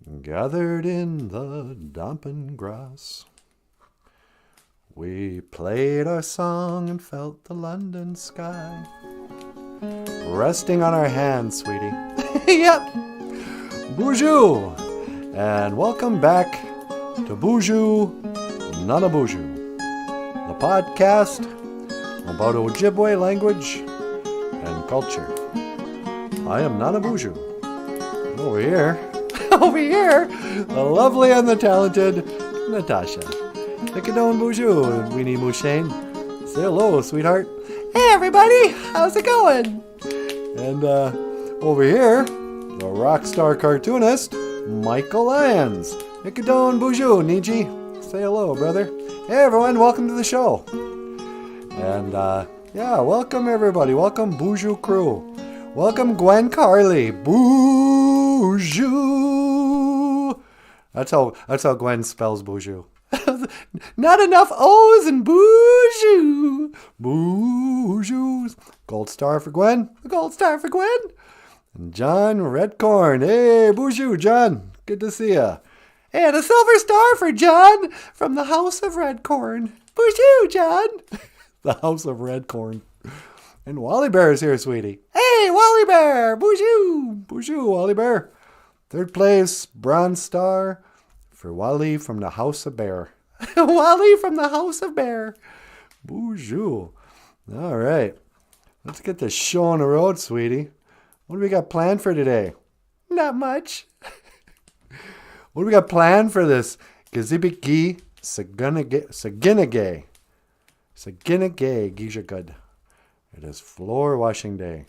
gathered in the dampened grass. We played our song and felt the London sky resting on our hands, sweetie. Yep. Bonjour, and welcome back to BOOZHOO NANABOOZHOO, the podcast about Ojibwe language and culture. I am NANABOOZHOO. Over here, the lovely and the talented Natasha. Nikadon Bonjour, Weenie Mouchane. Say hello, sweetheart. Hey, everybody. How's it going? And over here, the rock star cartoonist, Michael Lyons. Nikadon Bonjour, Niji. Say hello, brother. Hey, everyone. Welcome to the show. And, welcome, everybody. Welcome, BOOZHOO crew. Welcome, Gwen Carley. BOOZHOO. That's how Gwen spells BOOZHOO. Not enough O's in BOOZHOO. BOOZHOOs. Gold star for Gwen. A gold star for Gwen. And John Redcorn. Hey, BOOZHOO, John. Good to see ya. And a silver star for John from the House of Redcorn. BOOZHOO, John. The House of Redcorn. And Wally Bear is here, sweetie. Hey, Wally Bear. BOOZHOO. BOOZHOO, Wally Bear. Third place, bronze star for Wally from the House of Bear. Wally from the House of Bear. BOOZHOO. All right. Let's get this show on the road, sweetie. What do we got planned for today? Not much. What do we got planned for this Gazibiki Saginagay? Saginagay Gijagud. It is floor washing day.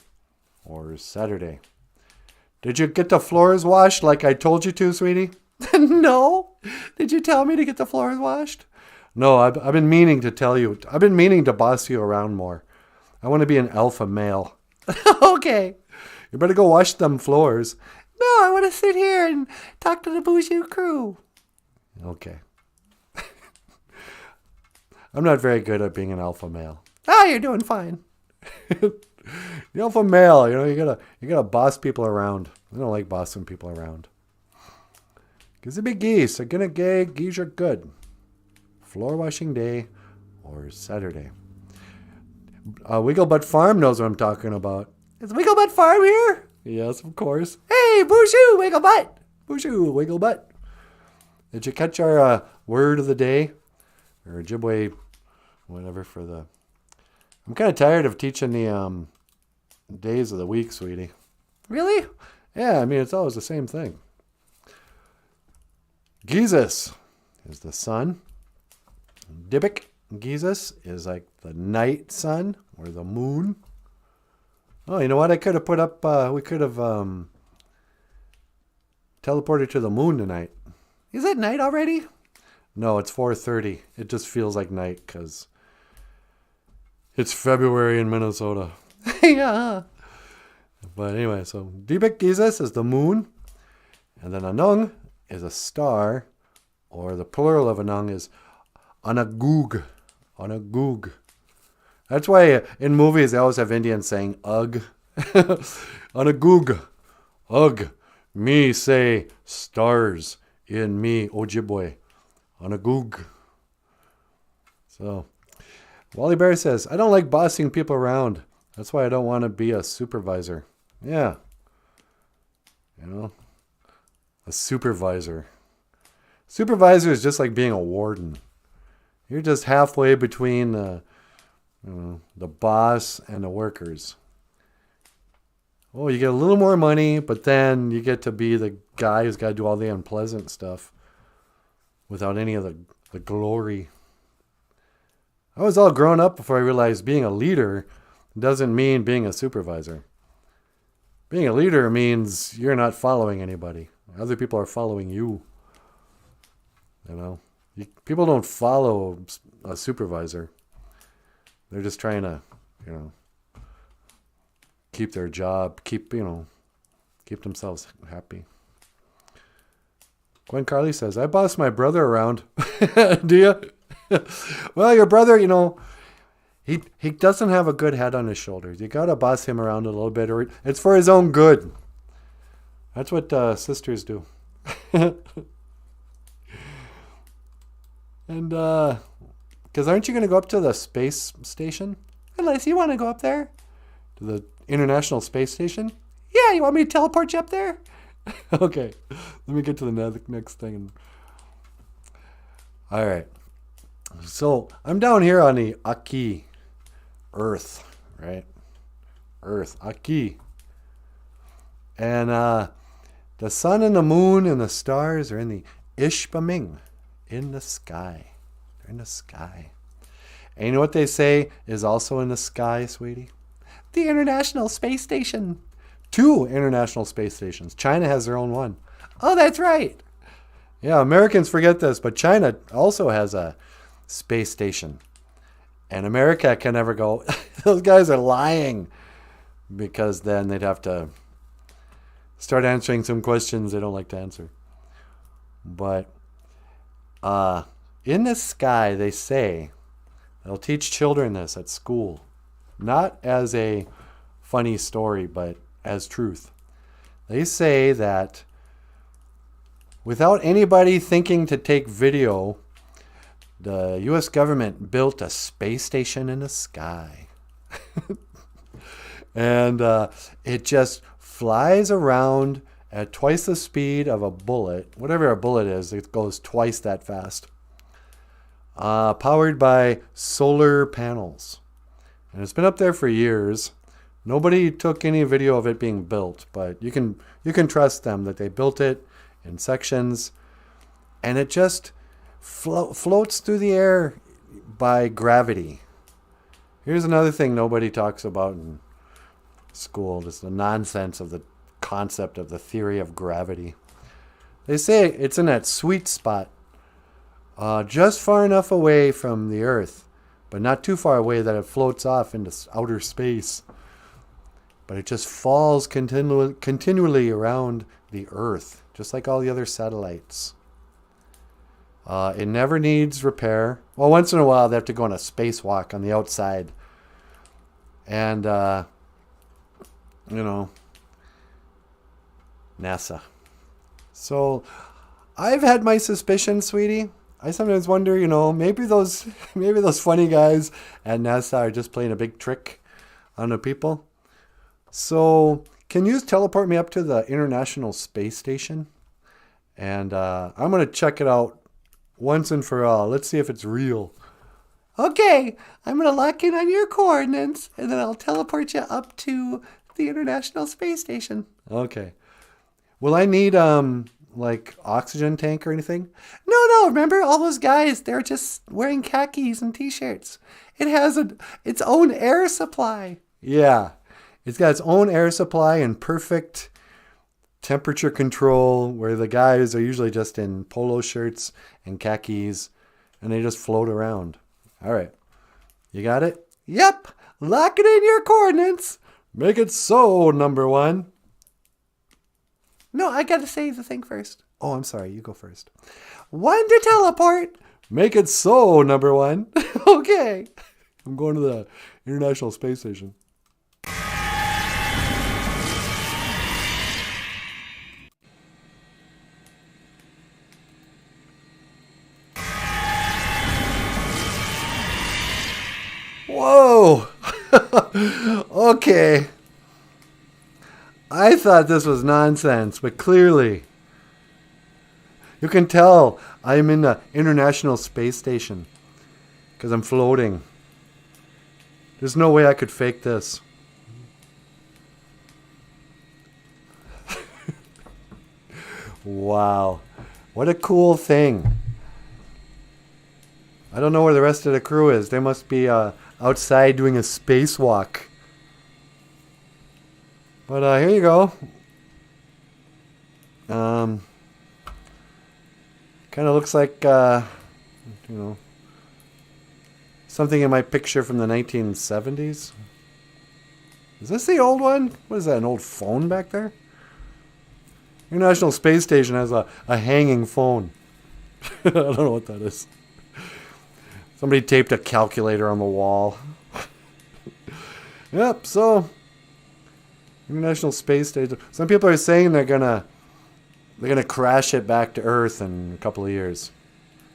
Or Saturday. Did you get the floors washed like I told you to, sweetie? No. Did you tell me to get the floors washed? No, I've been meaning to tell you. I've been meaning to boss you around more. I want to be an alpha male. Okay. You better go wash them floors. No, I want to sit here and talk to the BOOZHOO crew. Okay. I'm not very good at being an alpha male. Oh, you're doing fine. The alpha male, you gotta boss people around. I don't like bossing people around. Cause the big geese are gonna geese are good. Floor washing day or Saturday. Wigglebutt Farm knows what I'm talking about. Is Wigglebutt Farm here? Yes, of course. Hey, BOOZHOO, Wigglebutt. BOOZHOO, Wigglebutt. Did you catch our word of the day? Or Ojibwe, whatever for the... I'm kind of tired of teaching the days of the week, sweetie. Really? Yeah, I mean, it's always the same thing. Jesus is the sun. Dibik Jesus is like the night sun or the moon. Oh, you know what? I could have put up, we could have teleported to the moon tonight. Is it night already? No, it's 4:30. It just feels like night because it's February in Minnesota. Yeah. But anyway, so Dibik Jesus is the moon. And then Anung is a star. Or the plural of Anung is Anagug. Anagug. That's why in movies they always have Indians saying ugh. Anagug. Ugh. Me say stars in me Ojibwe. Anagug. So... Wally Bear says, I don't like bossing people around. That's why I don't want to be a supervisor. Yeah. A supervisor. Supervisor is just like being a warden. You're just halfway between the boss and the workers. Oh, you get a little more money, but then you get to be the guy who's got to do all the unpleasant stuff without any of the glory. I was all grown up before I realized being a leader doesn't mean being a supervisor. Being a leader means you're not following anybody. Other people are following you. People don't follow a supervisor. They're just trying to, keep their job, keep themselves happy. Gwen Carley says, I boss my brother around. Do you? Well, your brother, he doesn't have a good head on his shoulders. You got to boss him around a little bit, or it's for his own good. That's what sisters do. And, because aren't you going to go up to the space station? Unless you want to go up there? To the International Space Station? Yeah, you want me to teleport you up there? Okay, let me get to the next thing. All right. So I'm down here on the Aki, Earth, right? Earth, Aki. And the sun and the moon and the stars are in the Ishpaming, in the sky. They're in the sky. And you know what they say is also in the sky, sweetie? The International Space Station. 2 International Space Stations. China has their own one. Oh, that's right. Yeah, Americans forget this, but China also has a space station. And America can never go. Those guys are lying. Because then they'd have to start answering some questions they don't like to answer. But in the sky, they say, they'll teach children this at school. Not as a funny story, but as truth. They say that without anybody thinking to take video, the U.S. government built a space station in the sky. And it just flies around at twice the speed of a bullet. Whatever a bullet is, it goes twice that fast. Powered by solar panels. And it's been up there for years. Nobody took any video of it being built, but you can trust them that they built it in sections. And it just floats through the air by gravity. Here's another thing nobody talks about in school. Just the nonsense of the concept of the theory of gravity. They say it's in that sweet spot, just far enough away from the Earth, but not too far away that it floats off into outer space. But it just falls continually around the Earth, just like all the other satellites. It never needs repair. Well, once in a while they have to go on a spacewalk on the outside. And, NASA. So, I've had my suspicions, sweetie. I sometimes wonder, maybe those funny guys at NASA are just playing a big trick on the people. So, can you teleport me up to the International Space Station? And I'm going to check it out once and for all. Let's see if it's real. Okay, I'm going to lock in on your coordinates, and then I'll teleport you up to the International Space Station. Okay. Will I need, oxygen tank or anything? No, remember all those guys, they're just wearing khakis and t-shirts. It has its own air supply. Yeah, it's got its own air supply and perfect temperature control, where the guys are usually just in polo shirts and khakis, and they just float around. All right. You got it? Yep. Lock it in your coordinates. Make it so, number 1. No, I got to say the thing first. Oh, I'm sorry. You go first. 1 to teleport. Make it so, number 1. Okay. I'm going to the International Space Station. Whoa! Okay. I thought this was nonsense, but clearly you can tell I'm in the International Space Station because I'm floating. There's no way I could fake this. Wow. What a cool thing. I don't know where the rest of the crew is. They must be outside doing a spacewalk. But here you go. Kind of looks like, something in my picture from the 1970s. Is this the old one? What is that, an old phone back there? International Space Station has a hanging phone. I don't know what that is. Somebody taped a calculator on the wall. Yep, so International Space Station. Some people are saying they're going to They're going to crash it back to Earth in a couple of years.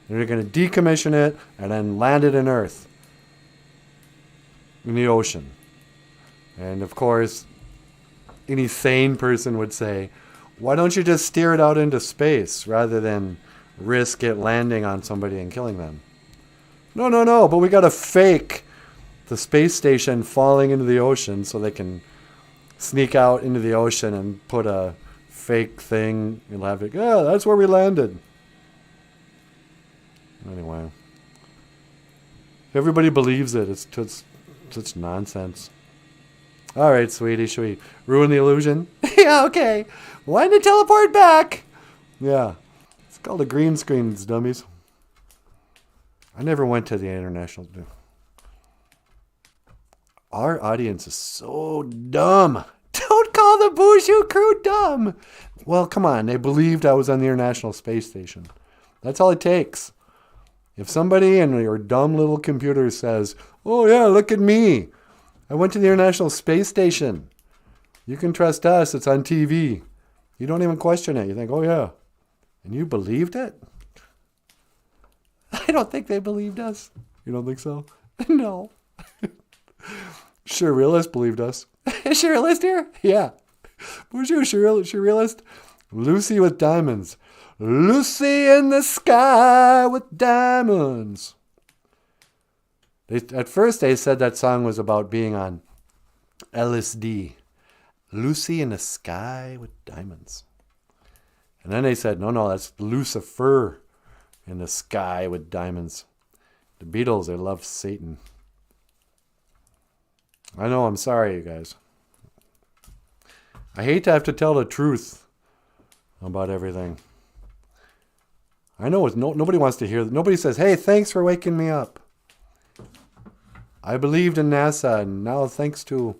They're going to decommission it and then land it in Earth. In the ocean. And of course, any sane person would say, why don't you just steer it out into space rather than risk it landing on somebody and killing them? No, but we got to fake the space station falling into the ocean so they can sneak out into the ocean and put a fake thing. You'll have it, yeah, that's where we landed. Anyway. Everybody believes it. It's such nonsense. All right, sweetie, should we ruin the illusion? Yeah, okay. When to teleport back? Yeah. It's called a green screen, dummies. I never went to the international. Our audience is so dumb. Don't call the BOOZHOO crew dumb. Well, come on. They believed I was on the International Space Station. That's all it takes. If somebody in your dumb little computer says, oh, yeah, look at me. I went to the International Space Station. You can trust us. It's on TV. You don't even question it. You think, oh, yeah. And you believed it? I don't think they believed us. You don't think so? No. Surrealist believed us. Surrealist here? Yeah. BOOZHOO, surrealist. Lucy with diamonds. Lucy in the sky with diamonds. At first they said that song was about being on LSD. Lucy in the sky with diamonds. And then they said, no, that's Lucifer in the sky with diamonds. The Beatles, they love Satan. I know, I'm sorry, you guys. I hate to have to tell the truth about everything. I know nobody wants to hear. Nobody says, hey, thanks for waking me up. I believed in NASA, and now thanks to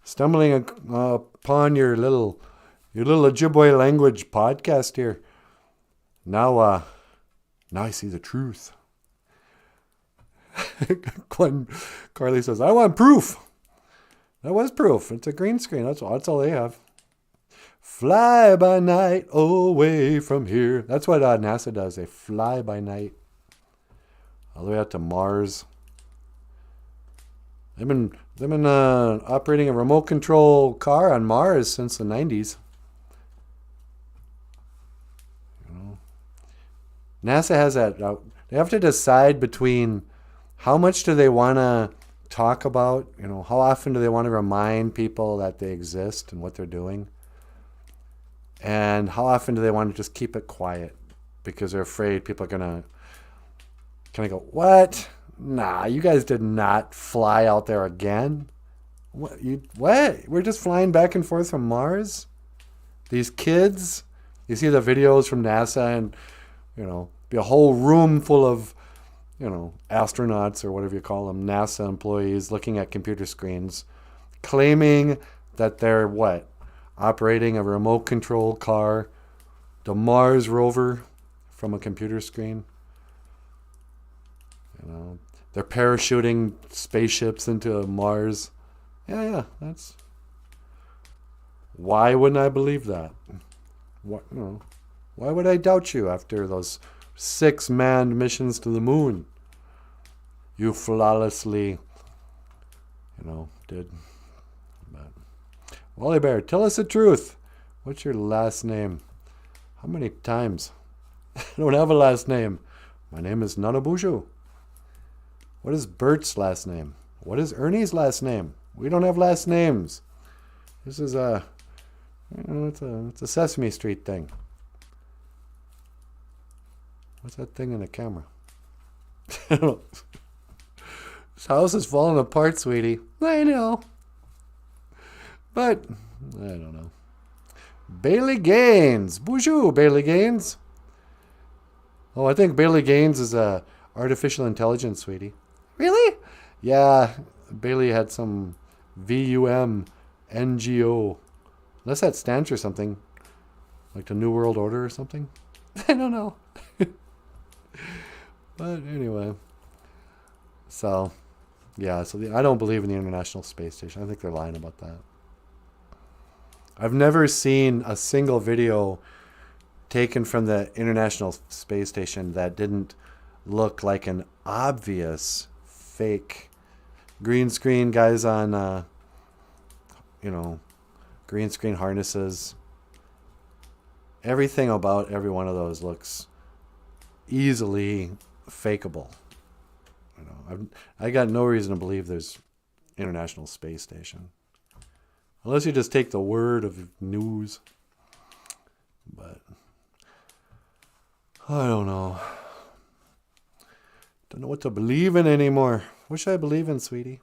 stumbling upon your little Ojibwe language podcast here, now I see the truth. Carly says, I want proof. That was proof. It's a green screen. That's all they have. Fly by night away from here. That's what NASA does. They fly by night all the way out to Mars. They've been operating a remote control car on Mars since the 90s. You know, NASA has that. They have to decide between how much do they want to talk about. You know, how often do they want to remind people that they exist and what they're doing, and how often do they want to just keep it quiet because they're afraid people are gonna kind of go, what? Nah, you guys did not fly out there again. What? We're just flying back and forth from Mars? These kids, you see the videos from NASA and, you know, be a whole room full of, you know, astronauts or whatever you call them, NASA employees looking at computer screens, claiming that they're what? Operating a remote control car, the Mars rover from a computer screen. You know, they're parachuting spaceships into Mars. Yeah, that's... Why wouldn't I believe that? What, you know, why would I doubt you after those 6 manned missions to the moon? You flawlessly, you know, did. But, Wally Bear, tell us the truth. What's your last name? How many times? I don't have a last name. My name is NANABOOZHOO. What is Bert's last name? What is Ernie's last name? We don't have last names. This is a, you know, it's a Sesame Street thing. What's that thing in the camera? This house is falling apart, sweetie. I know. But, I don't know. Bailey Gaines. BOOZHOO, Bailey Gaines. Oh, I think Bailey Gaines is a artificial intelligence, sweetie. Really? Yeah, Bailey had some VUM NGO. Unless that stands for something. Like the New World Order or something. I don't know. But anyway. So, yeah, I don't believe in the International Space Station. I think they're lying about that. I've never seen a single video taken from the International Space Station that didn't look like an obvious fake green screen guys on, green screen harnesses. Everything about every one of those looks easily fakeable. I got no reason to believe there's International Space Station. Unless you just take the word of news. But I don't know. Don't know what to believe in anymore. What should I believe in, sweetie?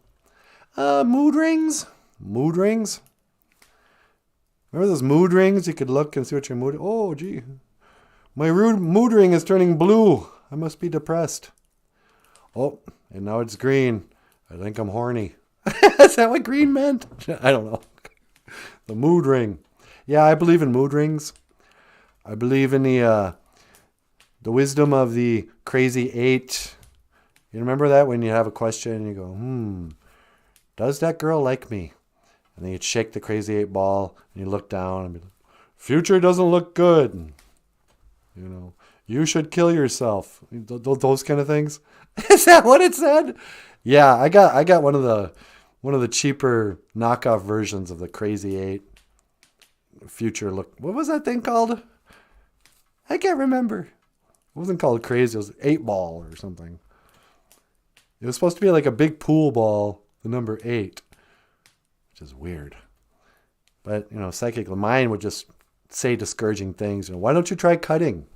Mood rings? Mood rings? Remember those mood rings? You could look and see what your mood... Oh, gee. My mood ring is turning blue. I must be depressed. Oh, and now it's green. I think I'm horny. Is that what green meant? I don't know. The mood ring. Yeah, I believe in mood rings. I believe in the wisdom of the crazy eight. You remember that when you have a question and you go, does that girl like me? And then you'd shake the crazy eight ball and you look down and be like, future doesn't look good. You should kill yourself. Those kind of things. Is that what it said? Yeah, I got one of the cheaper knockoff versions of the crazy eight. Future look. What was that thing called? I can't remember. It wasn't called crazy. It was 8-ball or something. It was supposed to be like a big pool ball, the number 8, which is weird. But, psychic mind would just say discouraging things. Why don't you try cutting?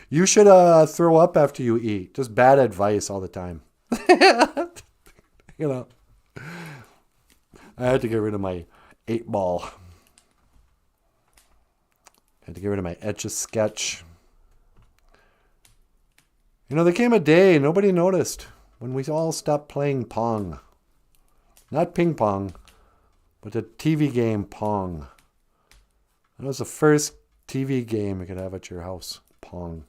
You should throw up after you eat. Just bad advice all the time. I had to get rid of my 8-ball. I had to get rid of my Etch-a-Sketch. There came a day nobody noticed when we all stopped playing Pong. Not ping pong, but the TV game Pong. That was the first TV game you could have at your house. Pong.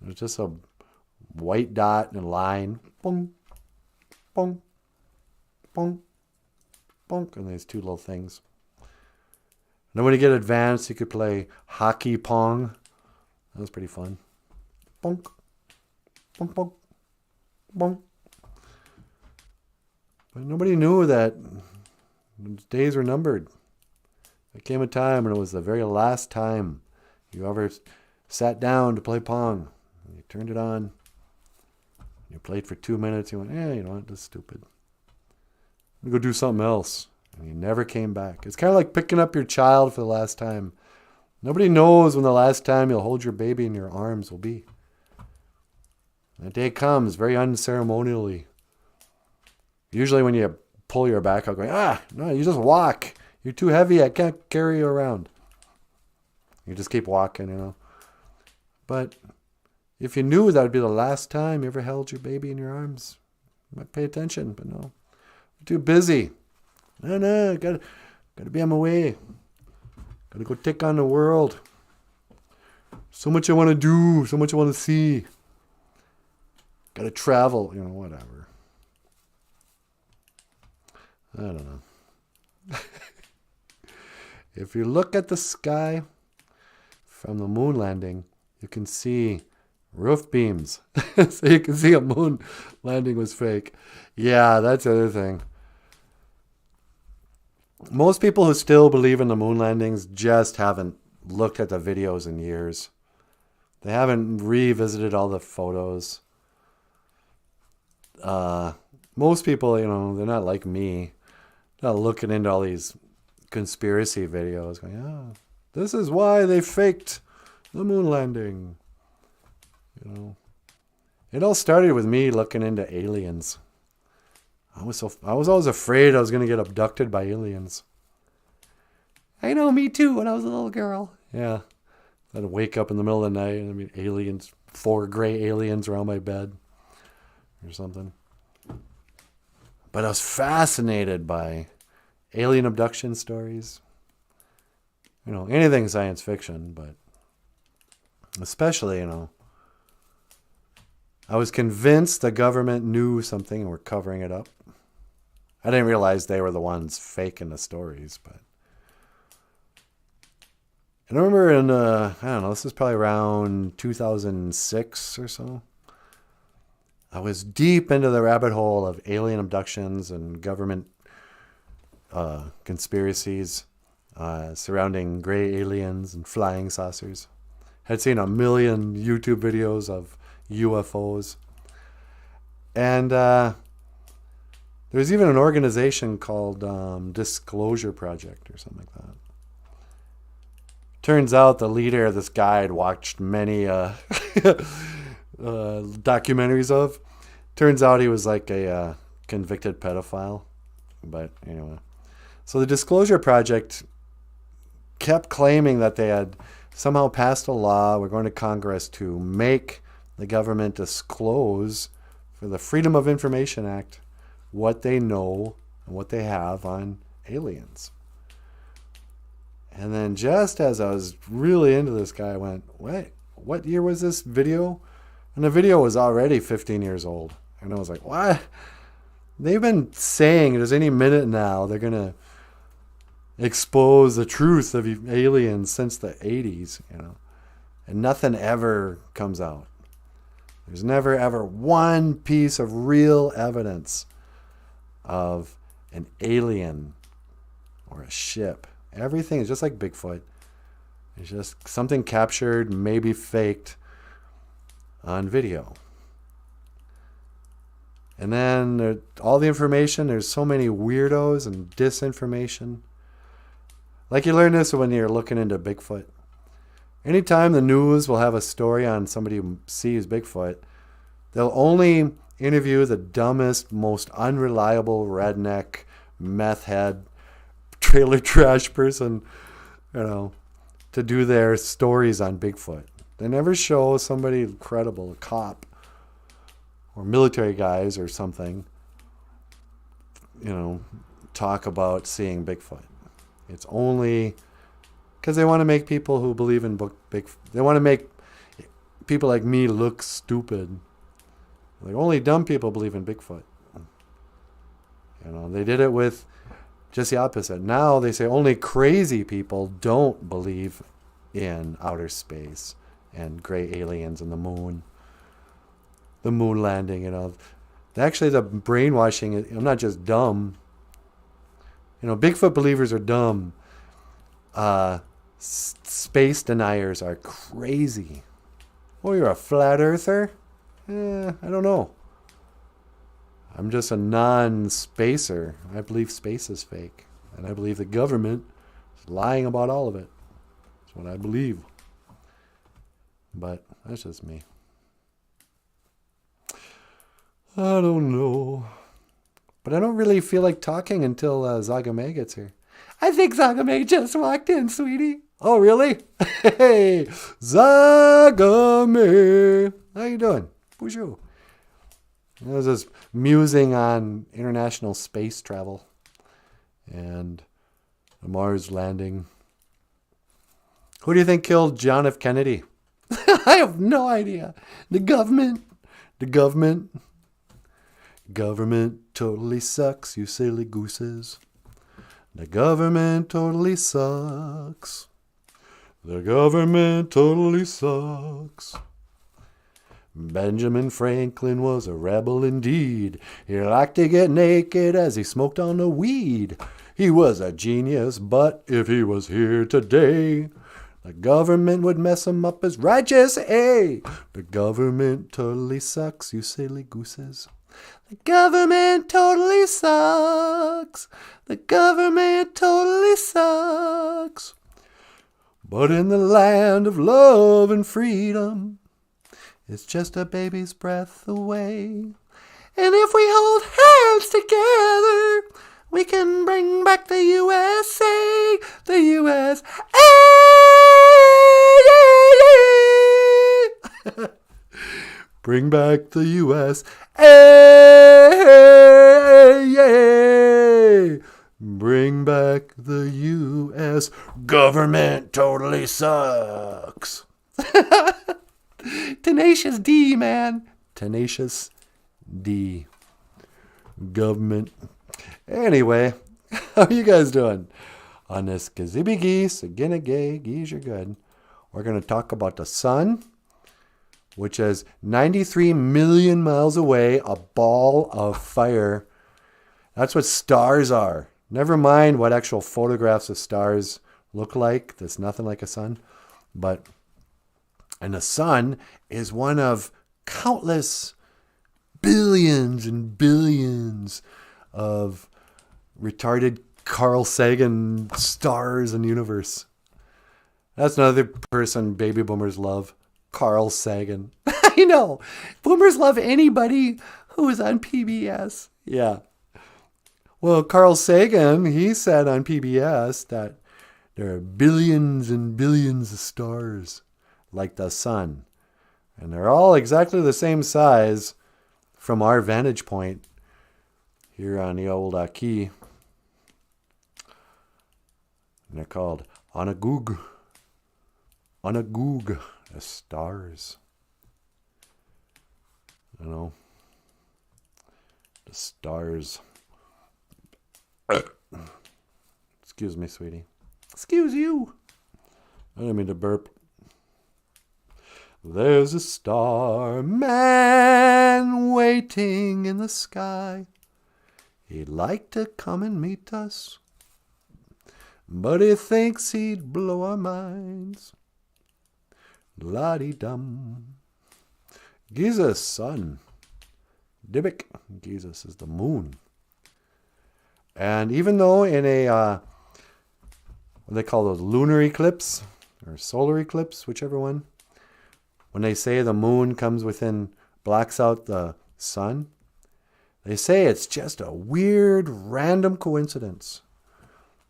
It was just a white dot and a line. Pong, pong, pong, pong. And there's 2 little things. And then when you get advanced, you could play hockey pong. That was pretty fun. Bonk, bonk, bonk, bonk. But nobody knew that days were numbered. There came a time when it was the very last time you ever sat down to play Pong. You turned it on. You played for 2 minutes. You went, you know what, this is stupid. I'm going to go do something else. And you never came back. It's kind of like picking up your child for the last time. Nobody knows when the last time you'll hold your baby in your arms will be. That day comes very unceremonially. Usually when you pull your back out going, no, you just walk. You're too heavy. I can't carry you around. You just keep walking, But if you knew that would be the last time you ever held your baby in your arms, you might pay attention, but no. I'm too busy. No, gotta be on my way. Gotta go take on the world. So much I want to do, so much I want to see. Gotta travel, whatever. I don't know. If you look at the sky from the moon landing, you can see roof beams. So you can see a moon landing was fake. Yeah, that's the other thing. Most people who still believe in the moon landings just haven't looked at the videos in years. They haven't revisited all the photos. Most people, they're not like me. They're not looking into all these conspiracy videos going, this is why they faked the moon landing. It all started with me looking into aliens. I was always afraid I was going to get abducted by aliens. I know, me too, when I was a little girl. Yeah. I'd wake up in the middle of the night and aliens, 4 gray aliens around my bed or something. But I was fascinated by alien abduction stories. Anything science fiction, but especially, I was convinced the government knew something and were covering it up. I didn't realize they were the ones faking the stories, but And I remember in, I don't know, this is probably around 2006 or so. I was deep into the rabbit hole of alien abductions and government conspiracies surrounding gray aliens and flying saucers. Had seen a million YouTube videos of UFOs. And there's even an organization called Disclosure Project or something like that. Turns out the leader of this guy I'd watched many documentaries of. Turns out he was like a convicted pedophile. But anyway. So the Disclosure Project kept claiming that they had somehow passed a law, we're going to Congress, to make the government disclose for the Freedom of Information Act what they know and what they have on aliens. And then just as I was really into this guy, I went, wait, what year was this video? And the video was already 15 years old. And I was like, what? They've been saying there's any minute now they're going to expose the truth of aliens since the 80s, you know. And nothing ever comes out. There's never ever one piece of real evidence of an alien or a ship. Everything is just like Bigfoot. It's just something captured, maybe faked on video. And then all the information, there's so many weirdos and disinformation. Like you learn this when you're looking into Bigfoot. Anytime the news will have a story on somebody who sees Bigfoot, they'll only interview the dumbest, most unreliable redneck, meth head, trailer trash person, you know, to do their stories on Bigfoot. They never show somebody credible, a cop or military guys or something, you know, talk about seeing Bigfoot. It's only because they want to make people who believe in Bigfoot. They want to make people like me look stupid. Like only dumb people believe in Bigfoot. You know, they did it with just the opposite. Now they say only crazy people don't believe in outer space and gray aliens and the moon landing, you know. Actually, the brainwashing, I'm not just dumb. You know, Bigfoot believers are dumb. Space deniers are crazy. Oh, you're a flat earther? I don't know. I'm just a non-spacer. I believe space is fake. And I believe the government is lying about all of it. That's what I believe. But that's just me. I don't know. But I don't really feel like talking until Zagame gets here. I think Zagame just walked in, sweetie. Oh, really? Hey, Zagame. How you doing? BOOZHOO. I was just musing on international space travel and the Mars landing. Who do you think killed John F. Kennedy? I have no idea. The government. Government totally sucks, you silly gooses. The government totally sucks. The government totally sucks. Benjamin Franklin was a rebel indeed. He liked to get naked as he smoked on the weed. He was a genius, but if he was here today, the government would mess him up as righteous, eh? The government totally sucks, you silly gooses. The government totally sucks. The government totally sucks. But in the land of love and freedom, it's just a baby's breath away. And if we hold hands together, we can bring back the USA. The USA. Bring back the U.S. Bring back the U.S. Government totally sucks. Tenacious D, man. Tenacious D. Government. Anyway, how are you guys doing? On this gazibby geese, again a gay, geese are good. We're going to talk about the sun, which is 93 million miles away, a ball of fire. That's what stars are. Never mind what actual photographs of stars look like. There's nothing like a sun. And the sun is one of countless billions and billions of retarded Carl Sagan stars in the universe. That's another person baby boomers love. Carl Sagan. I know. Boomers love anybody who is on PBS. Yeah. Well, Carl Sagan, he said on PBS that there are billions and billions of stars like the sun. And they're all exactly the same size from our vantage point here on the old key. And they're called Anagoog. Anagoog. The stars. You know. The stars. Excuse me, sweetie. Excuse you. I didn't mean to burp. There's a starman waiting in the sky. He'd like to come and meet us, but he thinks he'd blow our minds. La-dee-dum. Jesus' sun. Dybbuk. Jesus is the moon. And even though in a, what they call those, lunar eclipse or solar eclipse, whichever one, when they say the moon comes within, blacks out the sun, they say it's just a weird random coincidence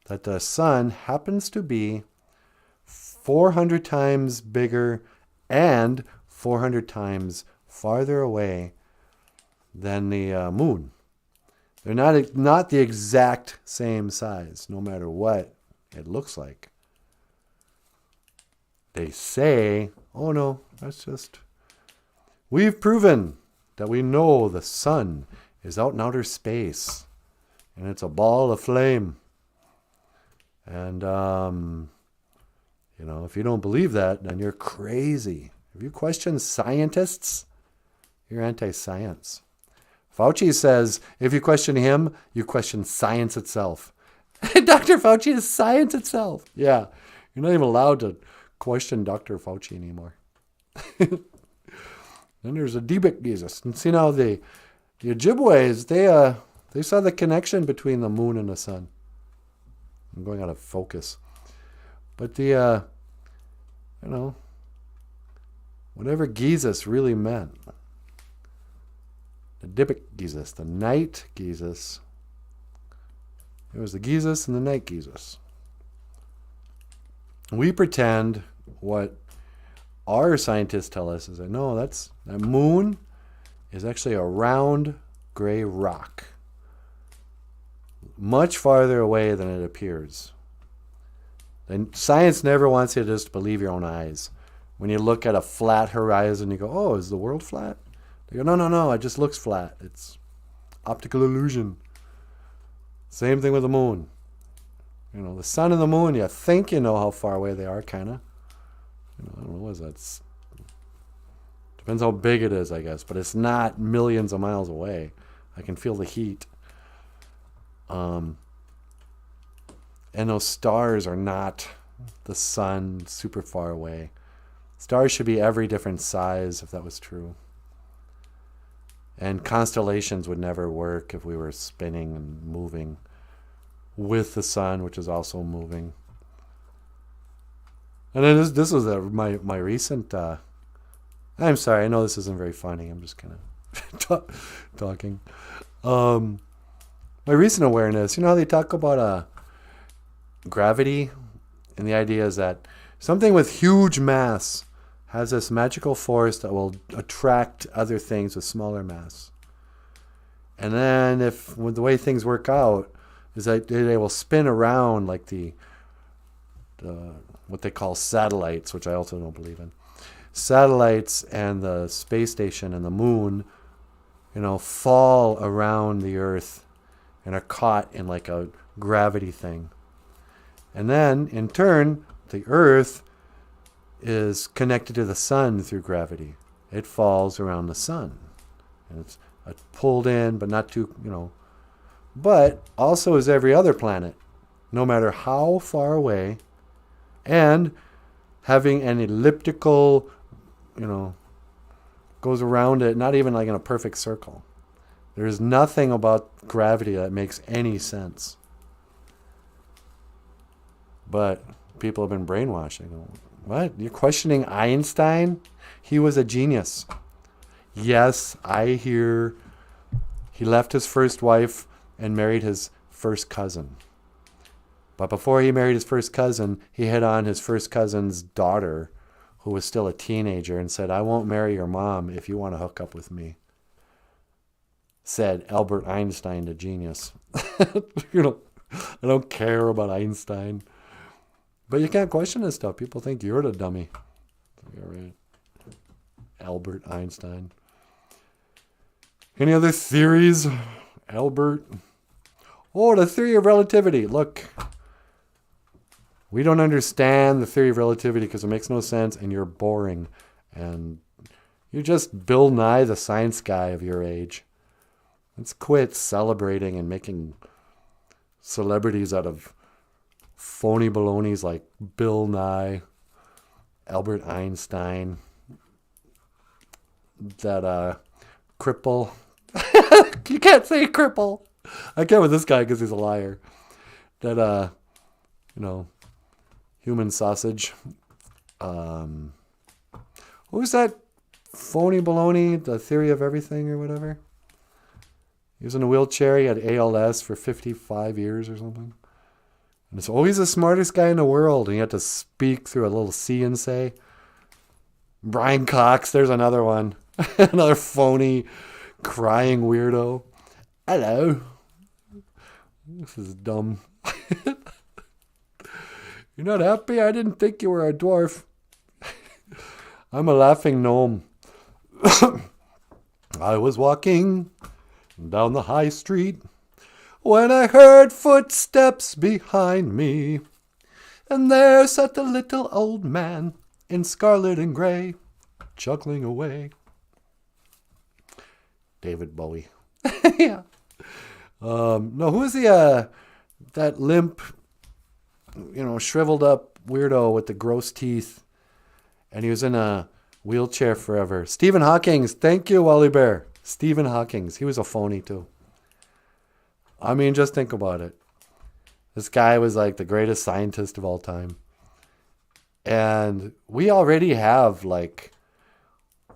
that the sun happens to be 400 times bigger and 400 times farther away than the moon. They're not the exact same size, no matter what it looks like. They say, oh no, that's just... We've proven that we know the sun is out in outer space, and it's a ball of flame. And, if you don't believe that, then you're crazy. If you question scientists, you're anti-science. Fauci says, if you question him, you question science itself. Dr. Fauci is science itself. Yeah, you're not even allowed to question Dr. Fauci anymore. Then there's a Dybbuk Jesus. And see now the Ojibways, they saw the connection between the moon and the sun. I'm going out of focus. But whatever Jesus really meant, the Dybbuk Jesus, the night Jesus, it was the Jesus and the night Jesus. We pretend what our scientists tell us is that no, that moon is actually a round gray rock, much farther away than it appears. And science never wants you to just believe your own eyes. When you look at a flat horizon, you go, oh, is the world flat? They go, no, it just looks flat. It's optical illusion. Same thing with the moon. The sun and the moon, you think you know how far away they are, kind of. I don't know, what is that? Depends how big it is, I guess. But it's not millions of miles away. I can feel the heat. And those stars are not the sun super far away. Stars should be every different size if that was true. And constellations would never work if we were spinning and moving with the sun, which is also moving. And then this was my recent... I'm sorry, I know this isn't very funny. I'm just kind of talking. My recent awareness, how they talk about gravity? And the idea is that something with huge mass has this magical force that will attract other things with smaller mass. And then with the way things work out is that they will spin around like the what they call satellites, which I also don't believe in. Satellites and the space station and the moon, fall around the Earth and are caught in like a gravity thing. And then, in turn, the Earth is connected to the sun through gravity. It falls around the sun. And it's pulled in, but not too, But also as every other planet, no matter how far away, and having an elliptical, goes around it, not even like in a perfect circle. There's nothing about gravity that makes any sense. But people have been brainwashing. What? You're questioning Einstein? He was a genius. Yes, I hear he left his first wife and married his first cousin. But before he married his first cousin, he hit on his first cousin's daughter, who was still a teenager, and said, I won't marry your mom if you want to hook up with me. Said Albert Einstein, the genius. I don't care about Einstein. But you can't question this stuff. People think you're the dummy. All right. Albert Einstein. Any other theories? Albert. Oh, the theory of relativity. Look. We don't understand the theory of relativity because it makes no sense and you're boring. And you're just Bill Nye, the science guy of your age. Let's quit celebrating and making celebrities out of phony balonies like Bill Nye, Albert Einstein, that cripple. You can't say cripple. I can't with this guy because he's a liar. That, human sausage. What was that phony baloney? The theory of everything or whatever? He was in a wheelchair. He had ALS for 55 years or something. And it's always the smartest guy in the world. And he had to speak through a little see and say. Brian Cox, there's another one. Another phony, crying weirdo. Hello. This is dumb. You're not happy? I didn't think you were a dwarf. I'm a laughing gnome. I was walking down the high street when I heard footsteps behind me. And there sat the little old man in scarlet and gray, chuckling away. David Bowie. Yeah. No, who is the that limp, shriveled up weirdo with the gross teeth, and he was in a wheelchair forever? Stephen Hawking. Thank you, Wally Bear. Stephen Hawking. He was a phony too. I mean, just think about it. This guy was like the greatest scientist of all time. And we already have like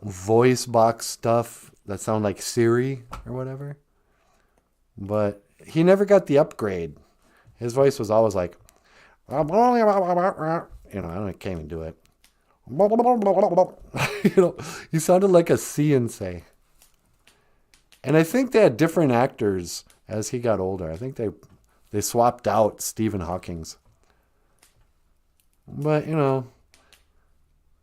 voice box stuff that sound like Siri or whatever. But he never got the upgrade. His voice was always like, I can't even do it. He sounded like a see and say. And I think they had different actors as he got older. I think they swapped out Stephen Hawking's. But,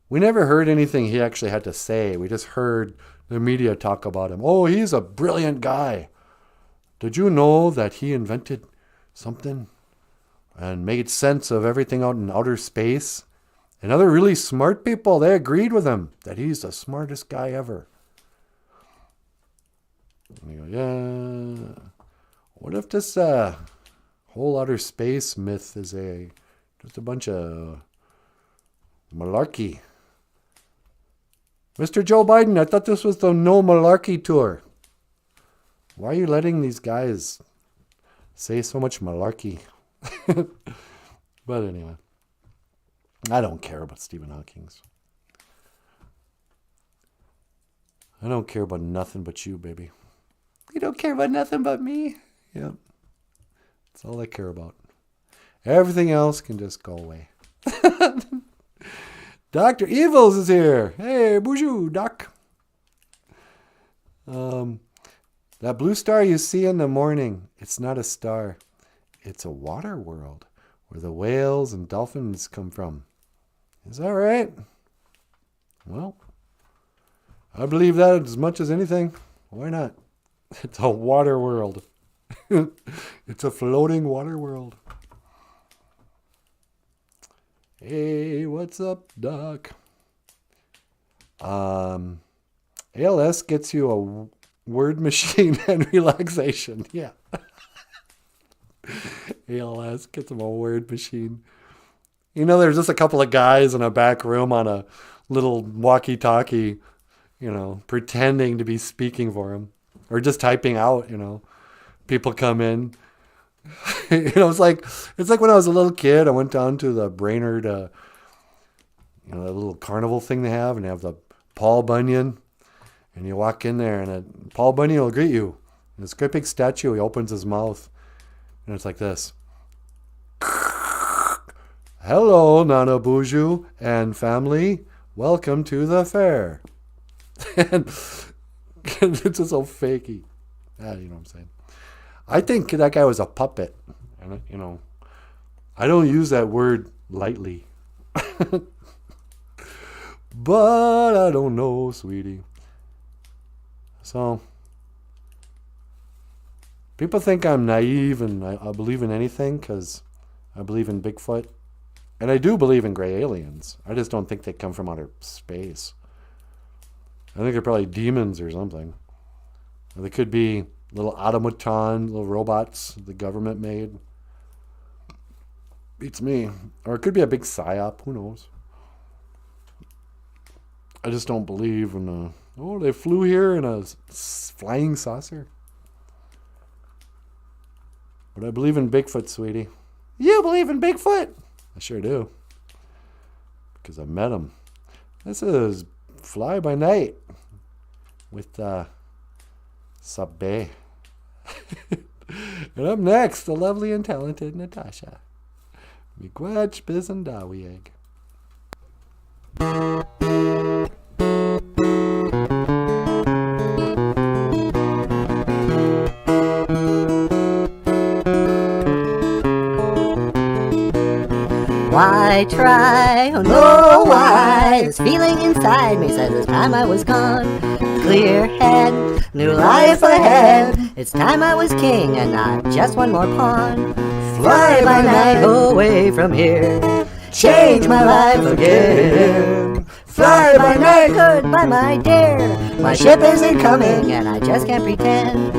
we never heard anything he actually had to say. We just heard the media talk about him. Oh, he's a brilliant guy. Did you know that he invented something and made sense of everything out in outer space? And other really smart people, they agreed with him that he's the smartest guy ever. And you go, yeah. What if this whole outer space myth is just a bunch of malarkey? Mr. Joe Biden, I thought this was the No Malarkey Tour. Why are you letting these guys say so much malarkey? But anyway, I don't care about Stephen Hawking's. I don't care about nothing but you, baby. You don't care about nothing but me? Yep. That's all I care about. Everything else can just go away. Dr. Evils is here. Hey, BOOZHOO, Doc. That blue star you see in the morning, it's not a star. It's a water world where the whales and dolphins come from. Is that right? Well, I believe that as much as anything. Why not? It's a water world. It's a floating water world. Hey, what's up, Doc? ALS gets you a word machine and relaxation. Yeah. ALS gets him a word machine. You know, there's just a couple of guys in a back room on a little walkie-talkie, you know, pretending to be speaking for him or just typing out, you know. People come in. You know, it's like when I was a little kid, I went down to the Brainerd, you know, that little carnival thing they have, and they have the Paul Bunyan, and you walk in there, and Paul Bunyan will greet you. And this great big statue, he opens his mouth, and it's like this. Hello, NANABOOZHOO and family. Welcome to the fair. And it's just so fakey. Yeah, you know what I'm saying. I think that guy was a puppet. And, you know, I don't use that word lightly. But I don't know, sweetie. So, people think I'm naive and I believe in anything because I believe in Bigfoot. And I do believe in gray aliens. I just don't think they come from outer space. I think they're probably demons or something. Or they could be little automaton, little robots the government made. Beats me. Or it could be a big psyop. Who knows? I just don't believe in they flew here in a flying saucer. But I believe in Bigfoot, sweetie. You believe in Bigfoot? I sure do. Because I met him. This is Fly by Night with SABE. And up next, the lovely and talented Natasha. Miigwech Bizendawieg. Why try? Oh no, why? This feeling inside me says it's time I was gone. Clear head, new life ahead. It's time I was king and not just one more pawn. Fly by night away from here. Change my life again. Fly by night, goodbye my dear. My ship isn't coming and I just can't pretend.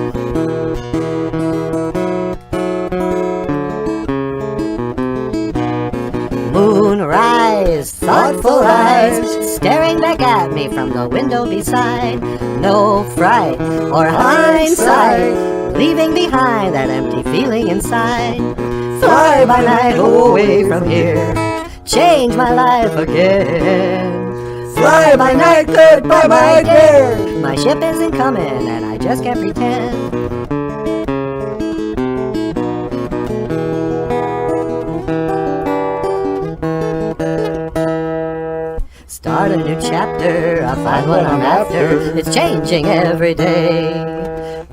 Moonrise, thoughtful eyes, staring back at me from the window beside. No fright or hindsight, leaving behind that empty feeling inside. Fly by night away from here, change my life again. Fly by night, goodbye my dear. My ship isn't coming and I just can't pretend. Start a new chapter, I'll find what I'm after. It's changing every day.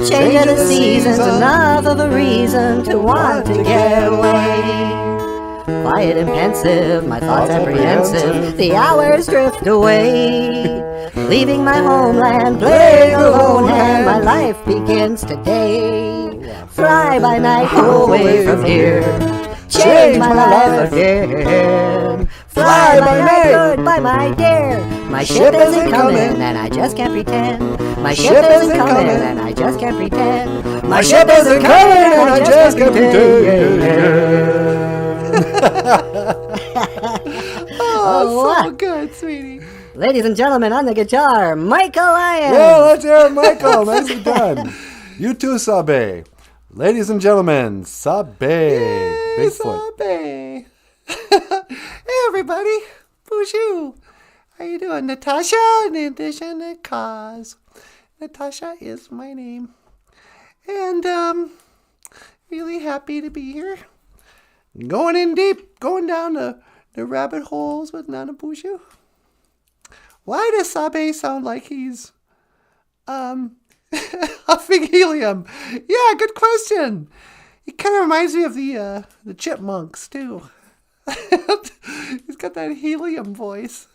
Change of the seasons, enough of a reason to want to get away. Quiet and pensive, my thoughts apprehensive, the hours drift away. Leaving my homeland, playing a lone hand, my life begins today. Fly by night, away from here, change my life again. Fly by night, goodbye my dear. My ship isn't coming and I just can't pretend. My ship isn't coming and I just can't pretend. My ship isn't coming and I just can't pretend. Oh, so good, sweetie. Ladies and gentlemen, on the guitar, Michael Lyons. Yeah, let's hear it, Michael. Nicely done. You too, SABE. Ladies and gentlemen, SABE. Yay, Bigfoot. SABE. Hey, everybody. BOOZHOO. How you doing? Natasha, in addition to cause. Natasha is my name. And, really happy to be here. Going in deep, going down the rabbit holes with NANABOOZHOO. Why does SABE sound like he's, huffing helium? Yeah, good question. He kind of reminds me of the chipmunks, too. He's got that helium voice.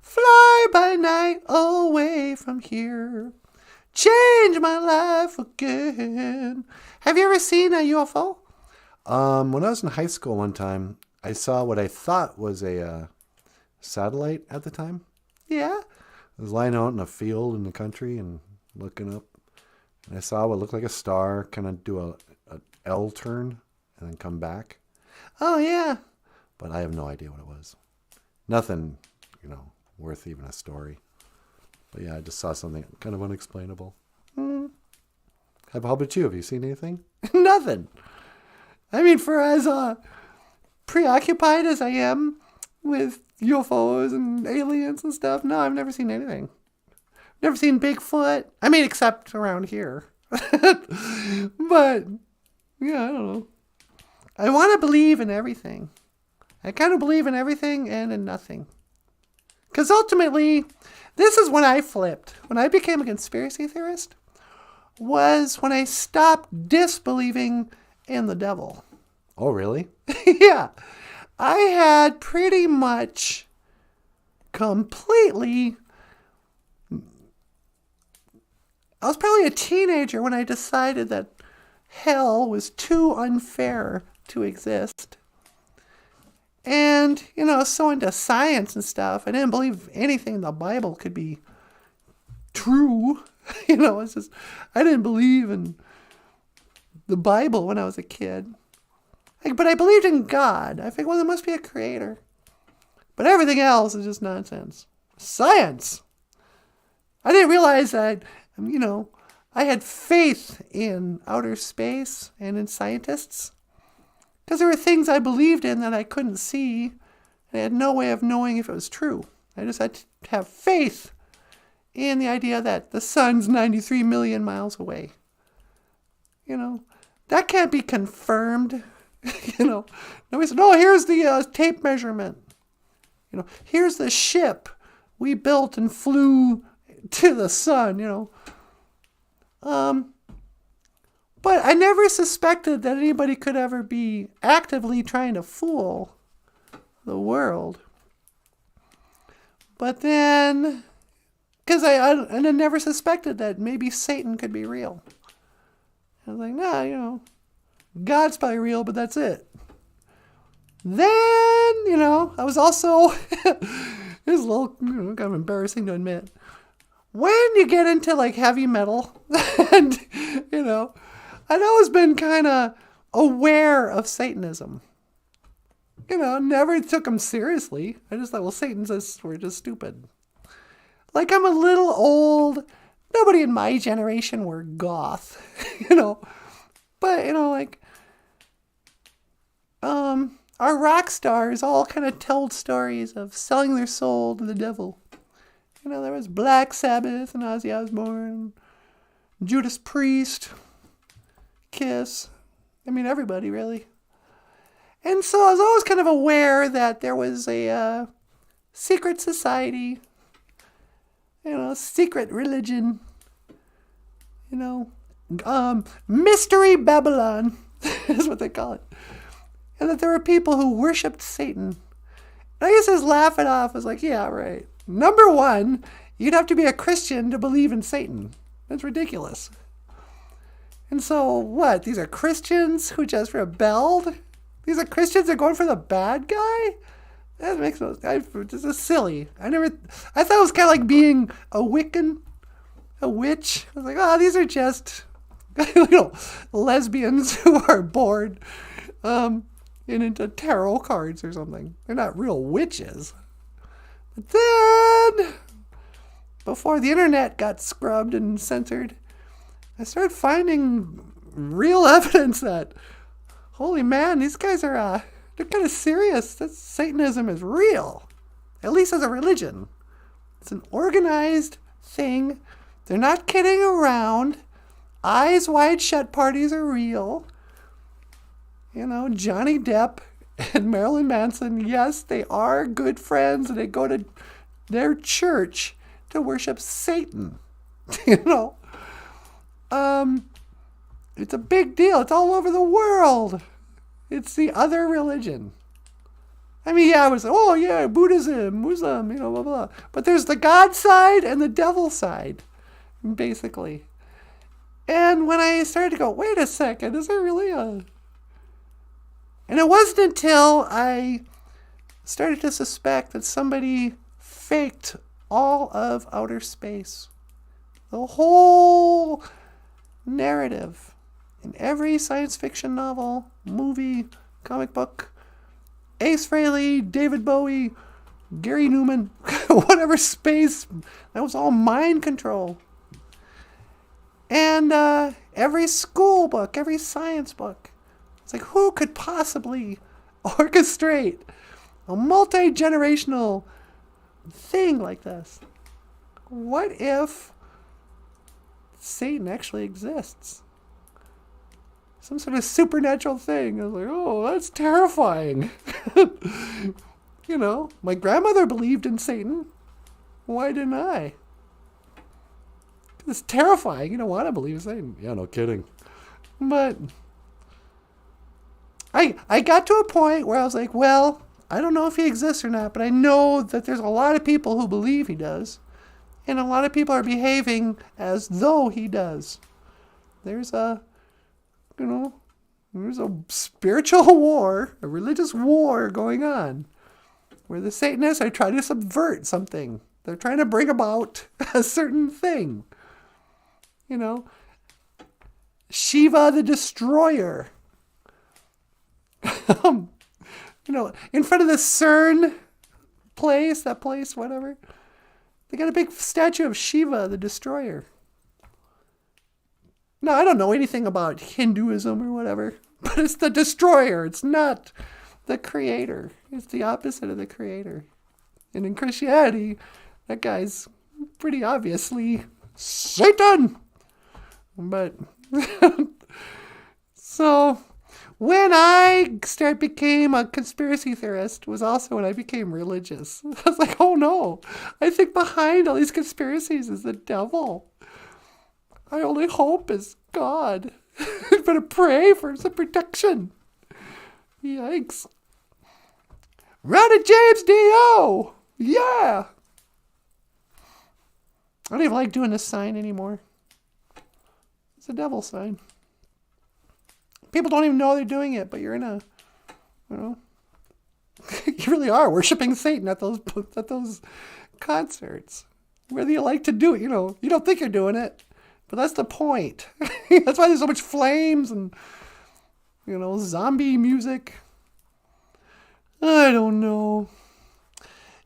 Fly by night away from here. Change my life again. Have you ever seen a UFO? When I was in high school one time, I saw what I thought was a satellite at the time. Yeah? I was lying out in a field in the country and looking up. And I saw what looked like a star kind of do a L turn and then come back. Oh, yeah. But I have no idea what it was. Nothing, worth even a story. But yeah, I just saw something kind of unexplainable. How about you? Have you seen anything? Nothing. I mean, for as preoccupied as I am with UFOs and aliens and stuff, no, I've never seen anything. Never seen Bigfoot. I mean, except around here. But, yeah, I don't know. I want to believe in everything. I kind of believe in everything and in nothing. Because ultimately, this is when I flipped. When I became a conspiracy theorist, was when I stopped disbelieving in the devil. Oh, really? Yeah. I had pretty much completely... I was probably a teenager when I decided that hell was too unfair to exist. And, I was so into science and stuff. I didn't believe anything in the Bible could be true. It's just, I didn't believe in the Bible when I was a kid. But I believed in God. I think, well, there must be a creator. But everything else is just nonsense. Science! I didn't realize that, I had faith in outer space and in scientists. Because there were things I believed in that I couldn't see. And I had no way of knowing if it was true. I just had to have faith in the idea that the sun's 93 million miles away. That can't be confirmed. Nobody said, oh, here's the tape measurement. Here's the ship we built and flew to the sun, But I never suspected that anybody could ever be actively trying to fool the world. But then, because I never suspected that maybe Satan could be real. I was like, nah, God's probably real, but that's it. Then, I was also, it's a little kind of embarrassing to admit. When you get into like heavy metal, and, I'd always been kind of aware of Satanism. Never took them seriously. I just thought, well, we're just stupid. Like, I'm a little old. Nobody in my generation were goth, But, our rock stars all kind of told stories of selling their soul to the devil. There was Black Sabbath and Ozzy Osbourne, Judas Priest, Kiss. Everybody, really. And so I was always kind of aware that there was a secret society, secret religion, Mystery Babylon is what they call it. And that there were people who worshipped Satan. And I used to just laugh it off. I was like, yeah, right. Number one, you'd have to be a Christian to believe in Satan. That's ridiculous. And so what? These are Christians who just rebelled? These are Christians that are going for the bad guy? That makes no sense. This is silly. I thought it was kind of like being a Wiccan, a witch. I was like, oh, these are just, lesbians who are bored and into tarot cards or something. They're not real witches. But then, before the internet got scrubbed and censored, I started finding real evidence that, holy man, these guys are, they're kind of serious. That Satanism is real. At least as a religion. It's an organized thing. They're not kidding around. Eyes wide shut parties are real. Johnny Depp and Marilyn Manson, yes, they are good friends and they go to their church to worship Satan. It's a big deal. It's all over the world. It's the other religion. I was, Buddhism, Muslim, blah, blah. But there's the God side and the devil side, basically. And when I started to go, wait a second, is there really And it wasn't until I started to suspect that somebody faked all of outer space. The whole narrative in every science fiction novel, movie, comic book, Ace Frehley, David Bowie, Gary Newman, whatever space, that was all mind control. And every school book, every science book, it's like, who could possibly orchestrate a multi-generational thing like this? What if Satan actually exists? Some sort of supernatural thing. I was like, oh, that's terrifying. You know, my grandmother believed in Satan. Why didn't I? It's terrifying. You don't want to believe in Satan. Yeah, no kidding. But I got to a point where I was like, well, I don't know if he exists or not, but I know that there's a lot of people who believe he does. And a lot of people are behaving as though he does. There's a spiritual war, a religious war going on, where the Satanists are trying to subvert something. They're trying to bring about a certain thing. You know, Shiva the Destroyer. You know, in front of the CERN place, whatever, they got a big statue of Shiva the Destroyer. Now, I don't know anything about Hinduism or whatever, but it's the destroyer. It's not the creator. It's the opposite of the creator. And in Christianity, that guy's pretty obviously Satan. But, so, when I became a conspiracy theorist was also when I became religious. I was like, oh no, I think behind all these conspiracies is the devil. I only hope is God. I better pray for some protection. Yikes. Rowdy James D.O. Yeah. I don't even like doing this sign anymore. It's a devil sign. People don't even know they're doing it, but you're in a, you know, you really are worshiping Satan at those concerts. Whether you like to do it, you know, you don't think you're doing it, but that's the point. That's why there's so much flames and, you know, zombie music. I don't know.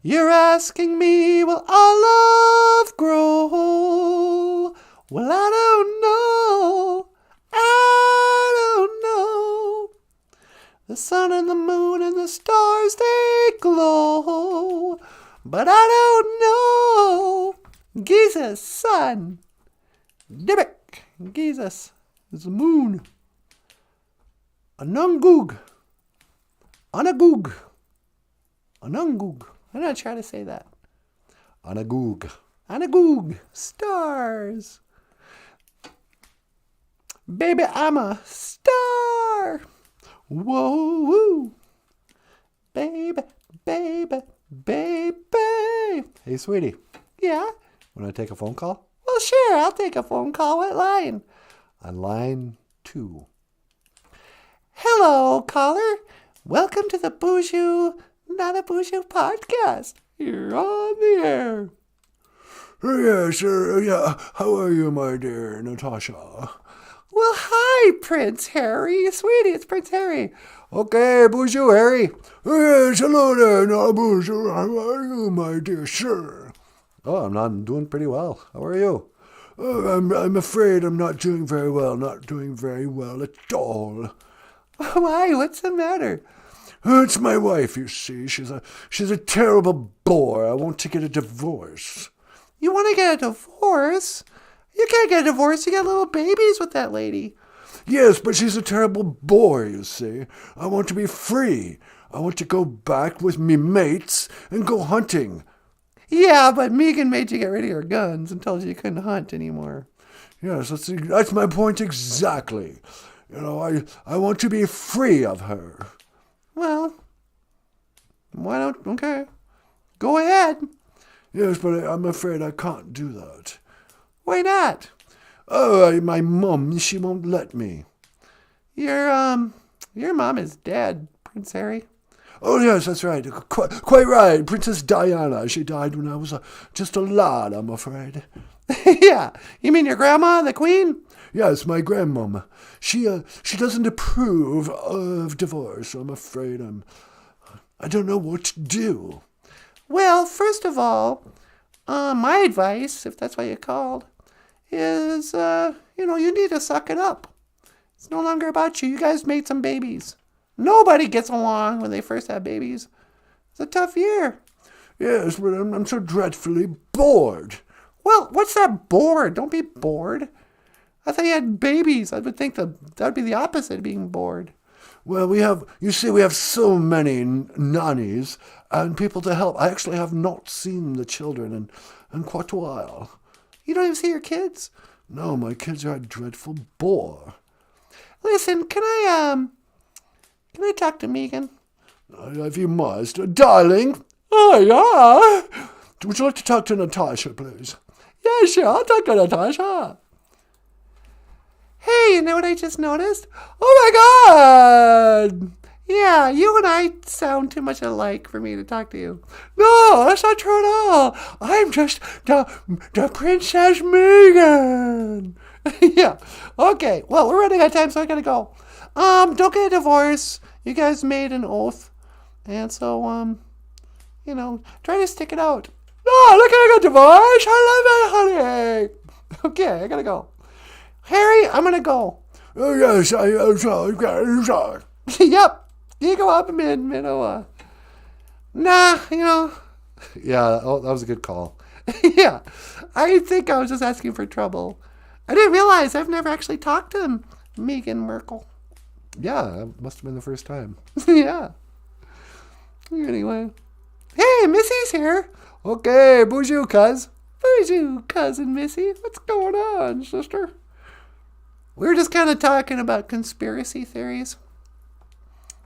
You're asking me, will our love grow? Well, I don't know. I don't know. The sun and the moon and the stars, they glow. But I don't know. Jesus, sun. Dybbuk. Jesus is the moon. Anungug. Anagug. Anungug. I'm not trying to say that. Anagug. Anagug. Stars. Baby, I'm a star. Whoa, woo. Baby, baby, baby. Hey, sweetie. Yeah? Want to take a phone call? Well, sure. I'll take a phone call. What line? On line 2. Hello, caller. Welcome to the BOOZHOO NANABOOZHOO podcast. You're on the air. Yes, sir. Yeah. How are you, my dear Natasha? Well, hi, Prince Harry. Sweetie, it's Prince Harry. Okay, BOOZHOO Harry. Yes, hello there, NANABOOZHOO. How are you, my dear sir? Oh, I'm doing pretty well. How are you? I'm afraid I'm not doing very well. Not doing very well at all. Why? What's the matter? It's my wife, you see. She's a terrible bore. I want to get a divorce. You want to get a divorce? You can't get a divorce. You got little babies with that lady. Yes, but she's a terrible bore, you see. I want to be free. I want to go back with me mates and go hunting. Yeah, but Megan made you get rid of your guns and told you you couldn't hunt anymore. Yes, that's my point exactly. You know, I want to be free of her. Well, why don't... Okay. Go ahead. Yes, but I'm afraid I can't do that. Why not? Oh, my mom, she won't let me. Your mom is dead, Prince Harry? Oh, yes, that's right. Quite right. Princess Diana. She died when I was just a lad, I'm afraid. Yeah. You mean your grandma, the queen? Yes, my grandmama. She doesn't approve of divorce, so I'm afraid I don't know what to do. Well, first of all, my advice, if that's what you called, is, you need to suck it up. It's no longer about you. You guys made some babies. Nobody gets along when they first have babies. It's a tough year. Yes, but I'm so dreadfully bored. Well, what's that bored? Don't be bored. I thought you had babies. I would think that would be the opposite of being bored. Well, we have so many nannies and people to help. I actually have not seen the children in quite a while. You don't even see your kids? No, my kids are a dreadful bore. Listen, can I talk to Megan? If you must. Darling. Oh, yeah. Would you like to talk to Natasha, please? Yeah, sure. I'll talk to Natasha. Hey, you know what I just noticed? Oh, my God. Yeah, you and I sound too much alike for me to talk to you. No, that's not true at all. I'm just the Princess Megan. Yeah. Okay. Well, we're running out of time, so I gotta go. Don't get a divorce. You guys made an oath. And so, try to stick it out. No, look, I got divorced. I love it, honey. Okay, I gotta go. Harry, I'm gonna go. Oh, yes, I'm sorry. Yep. You go up a minute. Nah, Yeah, that was a good call. Yeah. I think I was just asking for trouble. I didn't realize I've never actually talked to him, Meghan Markle. Yeah, that must have been the first time. Yeah. Anyway. Hey, Missy's here. Okay, BOOZHOO, cuz. BOOZHOO, cousin Missy. What's going on, sister? We were just kind of talking about conspiracy theories.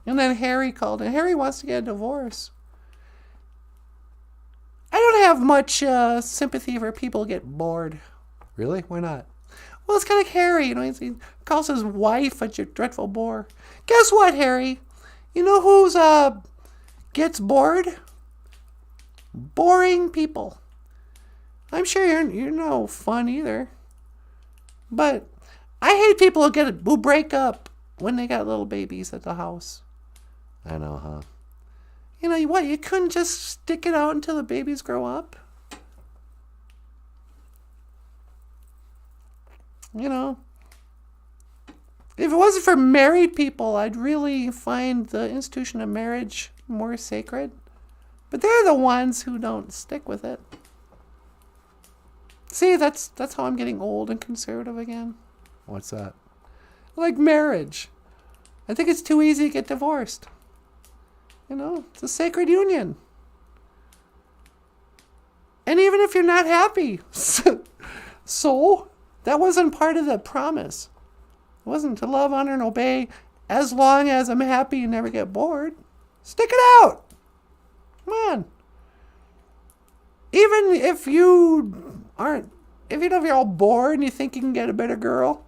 And then Harry called, and Harry wants to get a divorce. I don't have much sympathy for people who get bored. Really? Why not? Well, it's kind of like Harry, he calls his wife a dreadful bore. Guess what, Harry? You know who's gets bored? Boring people. I'm sure you're no fun either. But I hate people who break up when they got little babies at the house. I know, huh? You know what? You couldn't just stick it out until the babies grow up. If it wasn't for married people, I'd really find the institution of marriage more sacred. But they're the ones who don't stick with it. See, that's how I'm getting old and conservative again. What's that? Like marriage. I think it's too easy to get divorced. It's a sacred union. And even if you're not happy, so that wasn't part of the promise. It wasn't to love, honor, and obey as long as I'm happy and never get bored. Stick it out. Come on. Even if if you're all bored and you think you can get a better girl,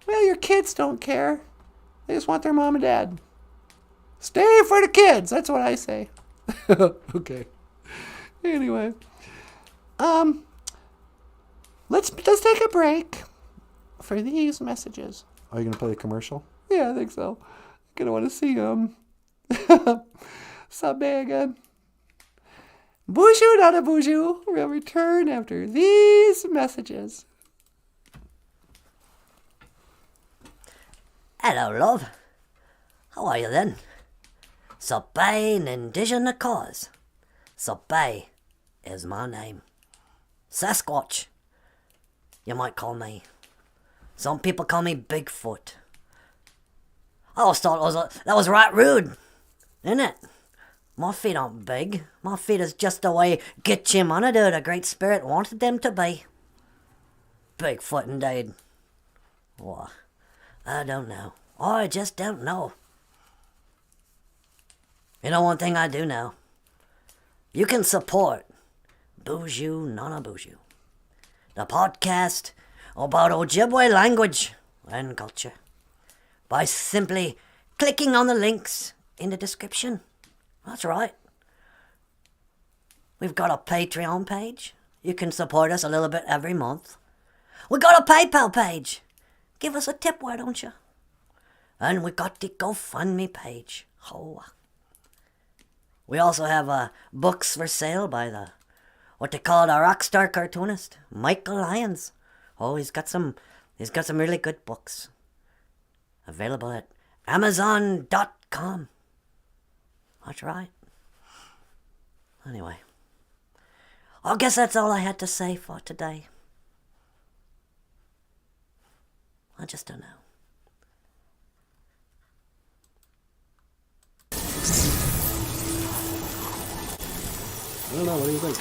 well, your kids don't care. They just want their mom and dad. Stay for the kids. That's what I say. Okay. Anyway, let's take a break for these messages. Are you going to play a commercial? Yeah, I think so. I'm going to want to see SABE again. BOOZHOO NANABOOZHOO will return after these messages. Hello, love. How are you then? SABE an indigenous cause. SABE is my name. Sasquatch, you might call me. Some people call me Bigfoot. I always thought that was right rude, isn't it? My feet aren't big. My feet is just the way Gitchimana, the Great Spirit, wanted them to be. Bigfoot indeed. Well, I don't know. I just don't know. You know one thing I do know. You can support BOOZHOO NANABOOZHOO, the podcast about Ojibwe language and culture, by simply clicking on the links in the description. That's right. We've got a Patreon page. You can support us a little bit every month. We got a PayPal page. Give us a tip, why don't you? And we got the GoFundMe page. Oh. We also have books for sale by what they call the rockstar cartoonist, Michael Lyons. Oh, he's got some really good books. Available at Amazon.com. That's right. Anyway, I guess that's all I had to say for today. I just don't know. I don't know. What do you think?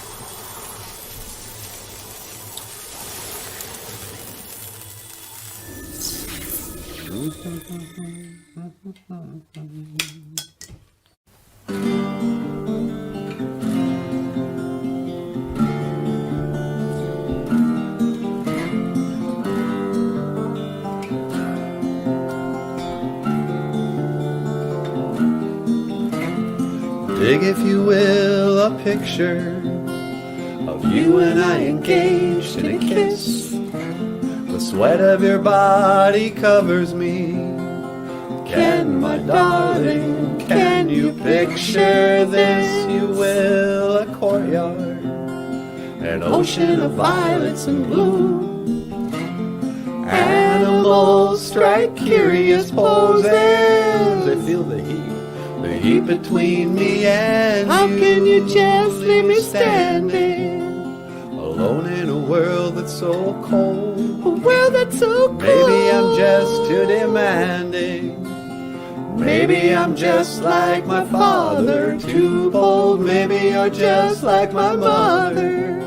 Dig, if you will, a picture of you and I engaged in a kiss. The sweat of your body covers me. Can, my darling, can you picture this? You will, a courtyard, an ocean of violets and blue. Animals strike curious poses. They feel the heat between me and you. How can you just leave me standing alone in a world that's so cold? A world that's so cold. Maybe I'm just too demanding. Maybe I'm just like my father, too bold. Maybe you're just like my mother.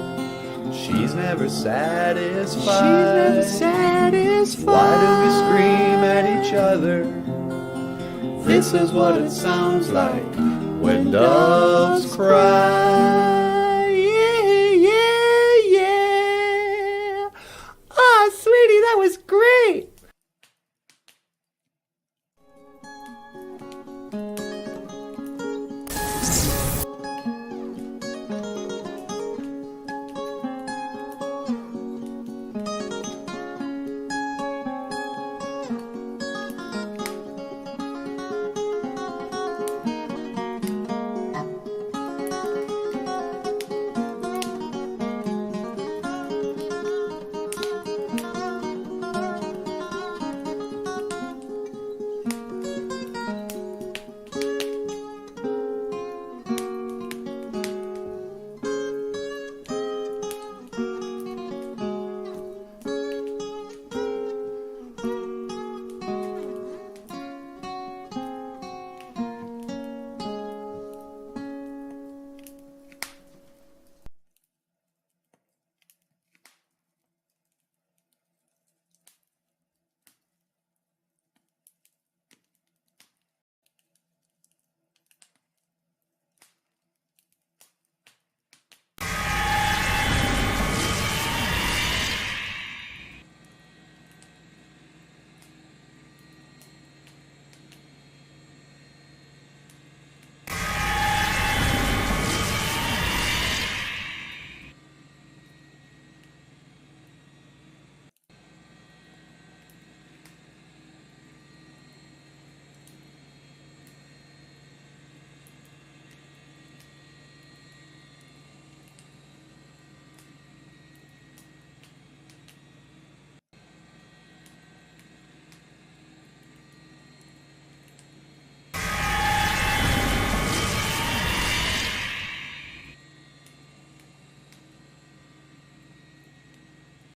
She's never satisfied. Why do we scream at each other? This is what it sounds like when doves cry.